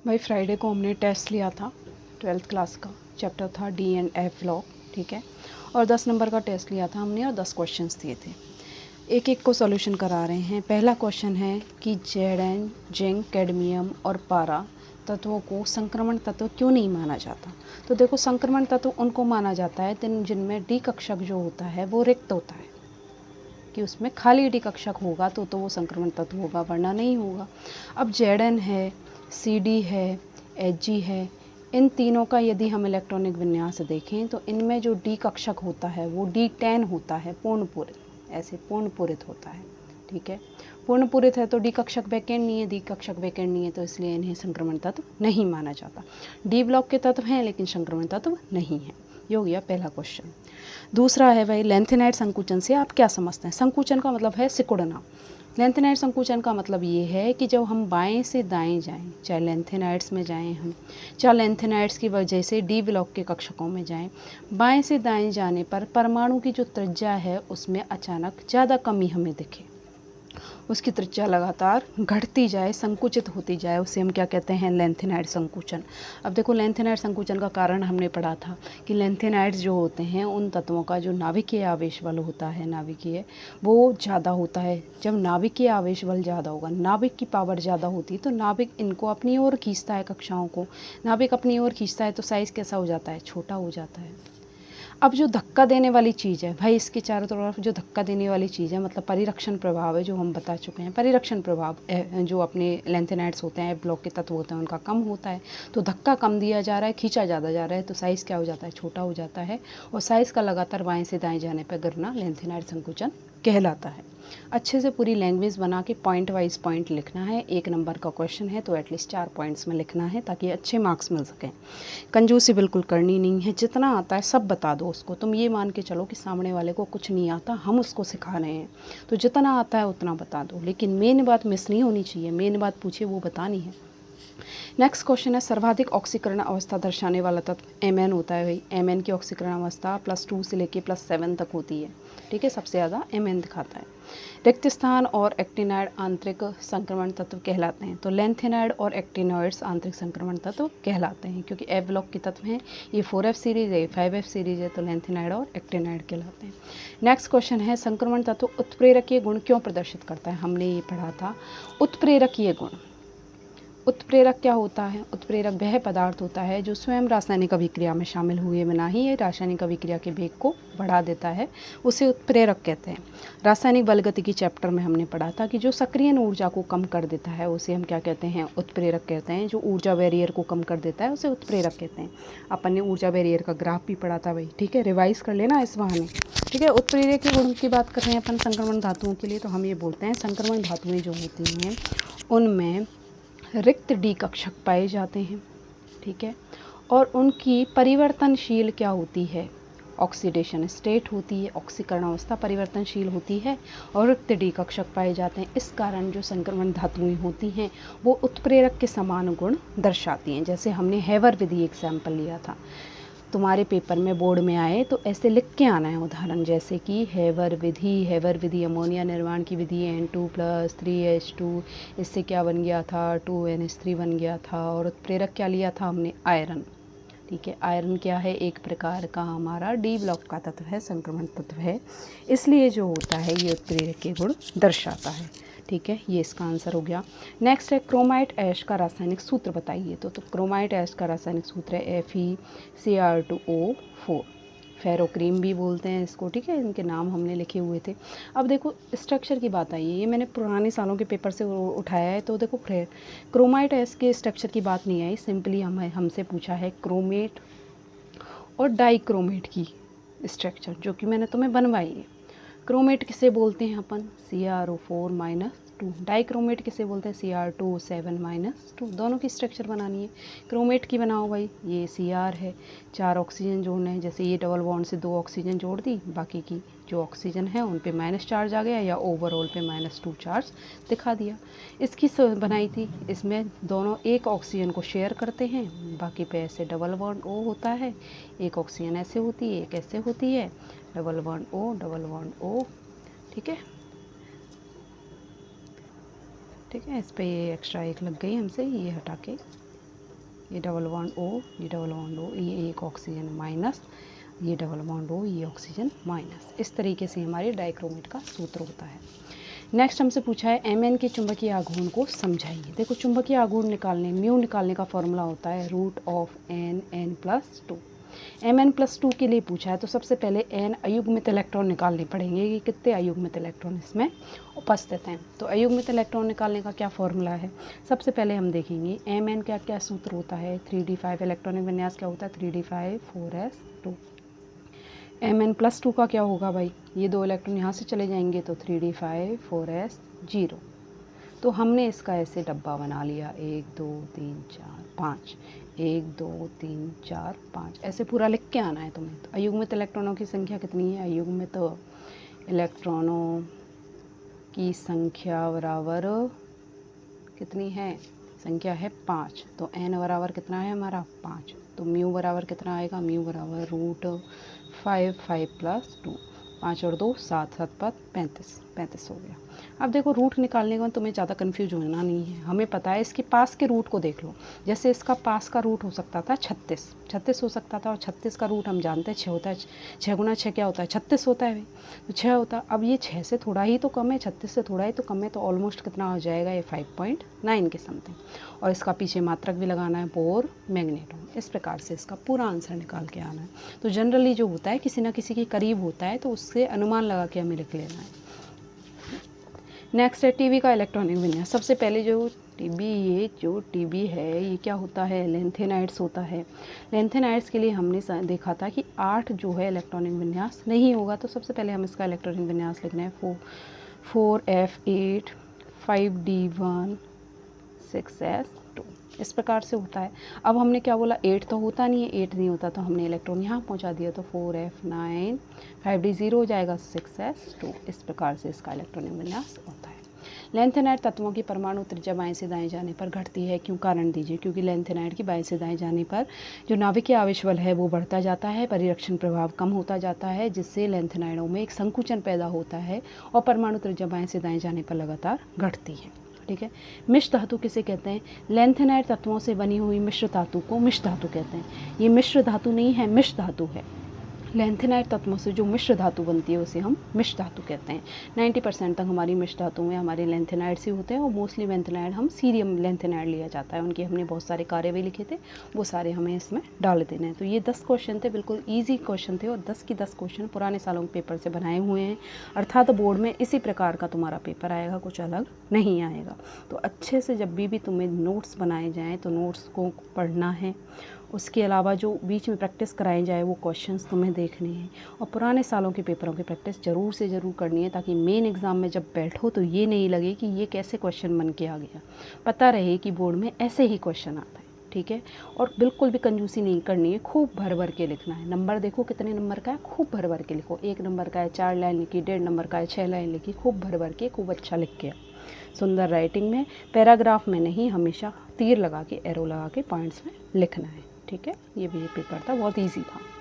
भाई फ्राइडे को हमने टेस्ट लिया था 12th क्लास का, चैप्टर था डी एंड एफ लॉ, ठीक है। और 10 नंबर का टेस्ट लिया था हमने और 10 क्वेश्चंस दिए थे। एक एक को सॉल्यूशन करा रहे हैं। पहला क्वेश्चन है कि जेडन, जिंक, कैडमियम और पारा तत्वों को संक्रमण तत्व क्यों नहीं माना जाता। तो देखो, संक्रमण तत्व उनको माना जाता है जिनमें डी कक्षक जो होता है वो रिक्त होता है, कि उसमें खाली डी कक्षक होगा तो वो संक्रमण तत्व होगा, वरना नहीं होगा। अब जेडन है, सी है, एच है, इन तीनों का यदि हम इलेक्ट्रॉनिक विन्यास देखें तो इनमें जो डी कक्षक होता है वो D10 होता है, पूर्णपूरित, ऐसे पूर्णपूरित होता है, ठीक है। पूर्णपूरित है तो डी कक्षक वैकेंट नहीं है, डी कक्षक वैकेंट नहीं है तो इसलिए इन्हें संक्रमण तत्व नहीं माना जाता। डी ब्लॉक के तत्व हैं लेकिन संक्रमण तत्व नहीं है। ये हो गया पहला क्वेश्चन। दूसरा है भाई, लेंथेनाइड संकुचन से आप क्या समझते हैं। संकुचन का मतलब है सिकुड़ना। लेंथेनाइड संकुचन का मतलब ये है कि जब हम बाएं से दाएं जाएं, चाहे लेंथेनाइड्स में जाएं हम, चाहे लेंथेनाइड्स की वजह से डी ब्लॉक के कक्षकों में जाएं, बाएं से दाएं जाने पर परमाणु की जो त्रिज्या है उसमें अचानक ज़्यादा कमी हमें दिखे, उसकी त्रिज्या लगातार घटती जाए, संकुचित होती जाए, उसे हम क्या कहते हैं, लेंथेनाइड संकुचन। अब देखो, लेंथेनाइड संकुचन का कारण हमने पढ़ा था कि लेंथेनाइड्स जो होते हैं उन तत्वों का जो नाभिकीय आवेश बल होता है, नाभिकीय, वो ज़्यादा होता है। जब नाभिकीय आवेश बल ज़्यादा होगा, नाभिक की पावर ज़्यादा होती है तो नाभिक इनको अपनी ओर खींचता है, कक्षाओं को नाभिक अपनी ओर खींचता है तो साइज़ कैसा हो जाता है, छोटा हो जाता है। अब जो धक्का देने वाली चीज़ है भाई, इसके चारों तरफ जो धक्का देने वाली चीज़ है मतलब परिरक्षण प्रभाव है, जो हम बता चुके हैं। परिरक्षण प्रभाव जो अपने लेंथेनाइड्स होते हैं, ब्लॉक के तत्व होते हैं, उनका कम होता है। तो धक्का कम दिया जा रहा है, खींचा ज़्यादा जा रहा है तो साइज़ क्या हो जाता है, छोटा हो जाता है। और साइज़ का लगातार बाएं से दाएं जाने पर गिरना लेंथेनाइड संकुचन कहलाता है। अच्छे से पूरी लैंग्वेज बना के पॉइंट वाइज पॉइंट लिखना है। 1 नंबर का क्वेश्चन है तो एटलीस्ट 4 पॉइंट्स में लिखना है ताकि अच्छे मार्क्स मिल सकें। कंजूसी बिल्कुल करनी नहीं है, जितना आता है सब बता दो उसको। तुम ये मान के चलो कि सामने वाले को कुछ नहीं आता, हम उसको सिखा रहे हैं, तो जितना आता है उतना बता दो, लेकिन मेन बात मिस नहीं होनी चाहिए। मेन बात पूछे वो बतानी है। नेक्स्ट क्वेश्चन है, सर्वाधिक ऑक्सीकरण अवस्था दर्शाने वाला तत्व Mn होता है भाई। Mn की ऑक्सीकरण अवस्था +2 से लेके +7 तक होती है, ठीक है। सबसे ज़्यादा Mn दिखाता है। रिक्त स्थान और एक्टिनाइड आंतरिक संक्रमण तत्व कहलाते हैं। तो लेंथेनाइड और एक्टिनॉइड्स आंतरिक संक्रमण तत्व कहलाते हैं, क्योंकि एफ ब्लॉक के तत्व हैं। ये 4F सीरीज है, 5F सीरीज है, तो लेंथेनाइड और एक्टिनाइड कहलाते हैं। नेक्स्ट क्वेश्चन है, संक्रमण तत्व उत्प्रेरकीय गुण क्यों प्रदर्शित करता है। हमने ये पढ़ा था उत्प्रेरकीय गुण। उत्प्रेरक क्या होता है, उत्प्रेरक वह पदार्थ होता है जो स्वयं रासायनिक अभिक्रिया में शामिल हुए बिना ही ये रासायनिक अभिक्रिया के वेग को बढ़ा देता है, उसे उत्प्रेरक कहते हैं। रासायनिक बलगतिकी चैप्टर में हमने पढ़ा था कि जो सक्रियण ऊर्जा को कम कर देता है उसे हम क्या कहते हैं, उत्प्रेरक कहते हैं। जो ऊर्जा बैरियर को कम कर देता है उसे उत्प्रेरक कहते हैं। अपन ने ऊर्जा बैरियर का ग्राफ भी पढ़ा था भाई, ठीक है, रिवाइज कर लेना इस बहाने, ठीक है। उत्प्रेरक के गुण की बात कर रहे हैं अपन संक्रमण धातुओं के लिए, तो हम ये बोलते हैं संक्रमण धातुएं जो होती हैं उनमें रिक्त डी कक्षक पाए जाते हैं, ठीक है। और उनकी परिवर्तनशील क्या होती है, ऑक्सीडेशन स्टेट होती है, ऑक्सीकरण अवस्था परिवर्तनशील होती है और रिक्त डी कक्षक पाए जाते हैं। इस कारण जो संक्रमण धातुएं होती हैं वो उत्प्रेरक के समान गुण दर्शाती हैं। जैसे हमने हेवर विधि एग्जाम्पल लिया था, तुम्हारे पेपर में बोर्ड में आए तो ऐसे लिख के आना है उदाहरण, जैसे कि हेवर विधि अमोनिया निर्माण की विधि N2+3H2, इससे क्या बन गया था, 2NH3 बन गया था। और उत्प्रेरक क्या लिया था हमने, आयरन, ठीक है। आयरन क्या है, एक प्रकार का हमारा डी ब्लॉक का तत्व है, संक्रमण तत्व है, इसलिए जो होता है ये उत्प्रेरक के गुण दर्शाता है, ठीक है। ये इसका आंसर हो गया। नेक्स्ट है, क्रोमाइट ऐश का रासायनिक सूत्र बताइए। तो क्रोमाइट ऐश का रासायनिक सूत्र है FeCr2O4, फेरोक्रीम भी बोलते हैं इसको, ठीक है। इनके नाम हमने लिखे हुए थे। अब देखो स्ट्रक्चर की बात आई है, ये मैंने पुराने सालों के पेपर से उठाया है। तो देखो क्रोमाइट ऐश के स्ट्रक्चर की बात नहीं आई, सिंपली हमसे पूछा है क्रोमेट और डाइक्रोमेट की स्ट्रक्चर, जो कि मैंने तुम्हें बनवाई है। क्रोमेट किसे बोलते हैं अपन, CrO4-2। डाइक्रोमेट किसे बोलते हैं, Cr2O7-2। दोनों की स्ट्रक्चर बनानी है। क्रोमेट की बनाओ भाई, ये Cr है, 4 ऑक्सीजन जोड़ने हैं, जैसे ये डबल बॉन्ड से 2 ऑक्सीजन जोड़ दी, बाकी की जो ऑक्सीजन है उन पे माइनस चार्ज आ गया या ओवरऑल पे -2 चार्ज दिखा दिया। इसकी बनाई थी, इसमें दोनों एक ऑक्सीजन को शेयर करते हैं, बाकी पे ऐसे डबल बॉन्ड O होता है, एक ऑक्सीजन ऐसे होती है, एक ऐसे होती है, डबल बॉन्ड O, ठीक है, ठीक है। इस पर ये एक्स्ट्रा एक लग गई हमसे, ये हटा के ये डबल बॉन्ड O, ये डबल बॉन्ड O, ये एक ऑक्सीजन माइनस, ये डबल बॉन्ड O, ये ऑक्सीजन माइनस। इस तरीके से हमारे डाइक्रोमेट का सूत्र होता है। नेक्स्ट हमसे पूछा है Mn के चुंबकीय आघूर्ण को समझाइए। देखो चुंबकीय आघूर्ण निकालने, म्यू निकालने का फॉर्मूला होता है √n+2। Mn+2 के लिए पूछा है तो सबसे पहले n अयुग्मित इलेक्ट्रॉन निकालने पड़ेंगे कि कितने अयुग्मित इलेक्ट्रॉन इसमें उपस्थित हैं। तो अयुग्मित इलेक्ट्रॉन निकालने का क्या फॉर्मूला है, सबसे पहले हम देखेंगे Mn का क्या सूत्र होता है। 3d5 इलेक्ट्रॉनिक विन्यास क्या होता है, 3d5 4s2। Mn+2 का क्या होगा भाई, ये दो इलेक्ट्रॉन यहाँ से चले जाएंगे तो 3d5 4s0। तो हमने इसका ऐसे डब्बा बना लिया, 1 2 3 4 5, 1 2 3 4 5, ऐसे पूरा लिख के आना है तुम्हें। तो अयुग्मित इलेक्ट्रॉनों की संख्या कितनी है, अयुग्मित इलेक्ट्रॉनों की संख्या बराबर कितनी है, संख्या है 5। तो n बराबर कितना है हमारा 5। तो म्यू बराबर कितना आएगा, म्यू बराबर √5 5+2, 5 और 2 7, 7 5 35 हो गया। अब देखो रूट निकालने का तुम्हें ज़्यादा कंफ्यूज होना नहीं है, हमें पता है इसके पास के रूट को देख लो। जैसे इसका पास का रूट हो सकता था 36 हो सकता था, और 36 का रूट हम जानते हैं 6 होता है। 6 गुना 6 क्या होता है, 36 होता है भाई, तो 6 होता। अब ये 6 से थोड़ा ही तो कम है, 36 से थोड़ा ही तो कम है, तो ऑलमोस्ट कितना हो जाएगा, ये 5.9 के समथिंग। और इसका पीछे मात्रक भी लगाना है, बोर मैग्नेटोन। इस प्रकार से इसका पूरा आंसर निकाल के आना है। तो जनरली जो होता है किसी ना किसी के करीब होता है, तो उससे अनुमान लगा के हमें लिख लेना है। नेक्स्ट है टीबी का इलेक्ट्रॉनिक विन्यास। सबसे पहले जो टीबी है ये क्या होता है, लेंथेनाइड्स होता है। लेंथेनाइड्स के लिए हमने देखा था कि 8 जो है इलेक्ट्रॉनिक विन्यास नहीं होगा। तो सबसे पहले हम इसका इलेक्ट्रॉनिक विन्यास लिखना है 4f8 5d1 6s2, इस प्रकार से होता है। अब हमने क्या बोला, 8 तो होता नहीं है, 8 नहीं होता तो हमने इलेक्ट्रॉन यहाँ पहुँचा दिया, तो 4f9 5d0 हो जाएगा 6s2। इस प्रकार से इसका इलेक्ट्रॉनिक विन्यास होता है। लेंथेनाइड तत्वों की परमाणु त्रिज्या बाएं से दाएं जाने पर घटती है, क्यों, कारण दीजिए। क्योंकि लेंथेनाइड की बाएं से दाएं जाने पर जो नाभिकीय आवेश बल है वो बढ़ता जाता है, परिरक्षण प्रभाव कम होता जाता है, जिससे लेंथेनाइडों में एक संकुचन पैदा होता है और परमाणु त्रिज्या बाएं से दाएं जाने पर लगातार घटती है। ठीक है। मिश्र धातु किसे कहते हैं, लेंथेनाइड तत्वों से बनी हुई मिश्र धातु को मिश्र धातु कहते हैं। ये मिश्र धातु नहीं है, मिश्र धातु है। लेंथेनाइड तत्वों से जो मिश्र धातु बनती है उसे हम मिश्र धातु कहते हैं। 90% तक हमारी मिश्र धातु में हमारे लेंथेनाइड से होते हैं, और मोस्टली लेंथेनाइड हम सीरियम लेंथेनाइड लिया जाता है। उनके हमने बहुत सारे कार्य भी लिखे थे, वो सारे हमें इसमें डाल देने हैं। तो ये 10 क्वेश्चन थे, बिल्कुल ईजी क्वेश्चन थे, और 10 की 10 क्वेश्चन पुराने सालों के पेपर से बनाए हुए हैं। अर्थात बोर्ड में इसी प्रकार का तुम्हारा पेपर आएगा, कुछ अलग नहीं आएगा। तो अच्छे से जब भी तुम्हें नोट्स बनाए जाएँ तो नोट्स को पढ़ना है। उसके अलावा जो बीच में प्रैक्टिस कराई जाए वो क्वेश्चंस तुम्हें देखने हैं, और पुराने सालों के पेपरों की प्रैक्टिस ज़रूर से ज़रूर करनी है, ताकि मेन एग्ज़ाम में जब बैठो तो ये नहीं लगे कि ये कैसे क्वेश्चन बन के आ गया। पता रहे कि बोर्ड में ऐसे ही क्वेश्चन आता है। ठीक है। और बिल्कुल भी कंजूसी नहीं करनी है, खूब भर भर के लिखना है। नंबर देखो कितने नंबर का है, खूब भर भर के लिखो। 1 नंबर का है 4 लाइन लिखी, 1.5 नंबर का है 6 लाइन लिखी, खूब भर भर के खूब अच्छा लिख के। सुंदर राइटिंग में, पैराग्राफ में नहीं, हमेशा तीर लगा के, एरो लगा के पॉइंट्स में लिखना है। ठीक है। ये भी पेपर था, बहुत ईजी था।